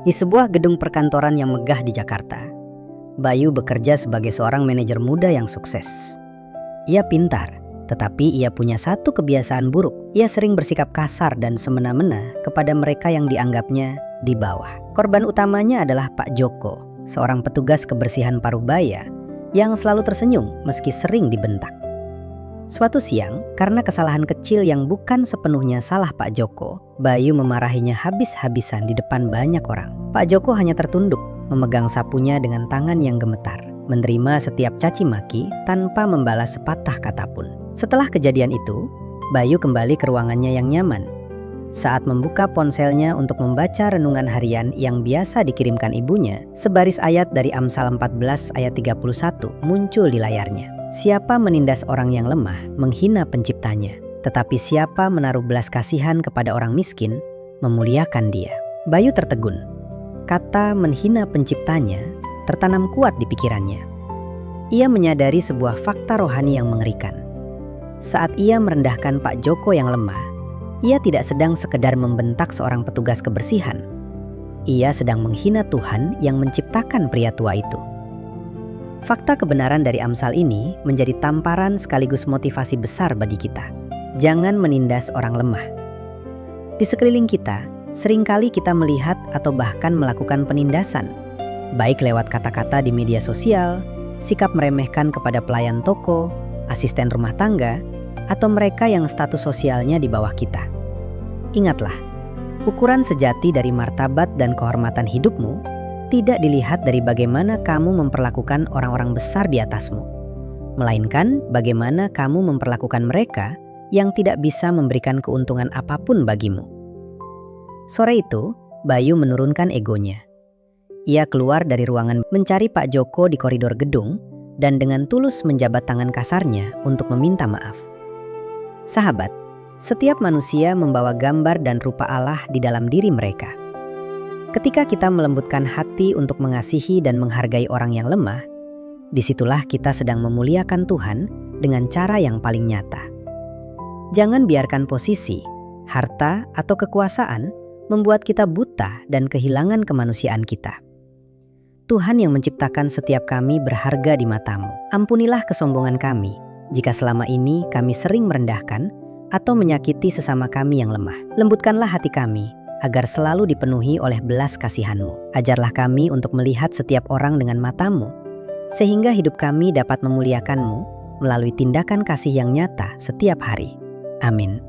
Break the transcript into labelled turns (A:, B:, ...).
A: Di sebuah gedung perkantoran yang megah di Jakarta, Bayu bekerja sebagai seorang manajer muda yang sukses. Ia pintar, tetapi ia punya satu kebiasaan buruk. Ia sering bersikap kasar dan semena-mena kepada mereka yang dianggapnya di bawah. Korban utamanya adalah Pak Joko, seorang petugas kebersihan Parubaya yang selalu tersenyum meski sering dibentak. Suatu siang, karena kesalahan kecil yang bukan sepenuhnya salah Pak Joko, Bayu memarahinya habis-habisan di depan banyak orang. Pak Joko hanya tertunduk, memegang sapunya dengan tangan yang gemetar, menerima setiap caci maki tanpa membalas sepatah kata pun. Setelah kejadian itu, Bayu kembali ke ruangannya yang nyaman. Saat membuka ponselnya untuk membaca renungan harian yang biasa dikirimkan ibunya, sebaris ayat dari Amsal 14 ayat 31 muncul di layarnya. Siapa menindas orang yang lemah, menghina penciptanya, tetapi siapa menaruh belas kasihan kepada orang miskin, memuliakan dia. Bayu tertegun. Kata menghina penciptanya tertanam kuat di pikirannya. Ia menyadari sebuah fakta rohani yang mengerikan. Saat ia merendahkan Pak Joko yang lemah, ia tidak sedang sekedar membentak seorang petugas kebersihan. Ia sedang menghina Tuhan yang menciptakan pria tua itu. Fakta kebenaran dari Amsal ini menjadi tamparan sekaligus motivasi besar bagi kita. Jangan menindas orang lemah. Di sekeliling kita, seringkali kita melihat atau bahkan melakukan penindasan, baik lewat kata-kata di media sosial, sikap meremehkan kepada pelayan toko, asisten rumah tangga, atau mereka yang status sosialnya di bawah kita. Ingatlah, ukuran sejati dari martabat dan kehormatan hidupmu tidak dilihat dari bagaimana kamu memperlakukan orang-orang besar di atasmu, melainkan bagaimana kamu memperlakukan mereka yang tidak bisa memberikan keuntungan apapun bagimu. Sore itu, Bayu menurunkan egonya. Ia keluar dari ruangan mencari Pak Joko di koridor gedung dan dengan tulus menjabat tangan kasarnya untuk meminta maaf. Sahabat, setiap manusia membawa gambar dan rupa Allah di dalam diri mereka. Ketika kita melembutkan hati untuk mengasihi dan menghargai orang yang lemah, disitulah kita sedang memuliakan Tuhan dengan cara yang paling nyata. Jangan biarkan posisi, harta, atau kekuasaan membuat kita buta dan kehilangan kemanusiaan kita. Tuhan yang menciptakan setiap kami berharga di matamu. Ampunilah kesombongan kami jika selama ini kami sering merendahkan atau menyakiti sesama kami yang lemah. Lembutkanlah hati kami agar selalu dipenuhi oleh belas kasihan-Mu. Ajarlah kami untuk melihat setiap orang dengan mata-Mu, sehingga hidup kami dapat memuliakan-Mu melalui tindakan kasih yang nyata setiap hari. Amin.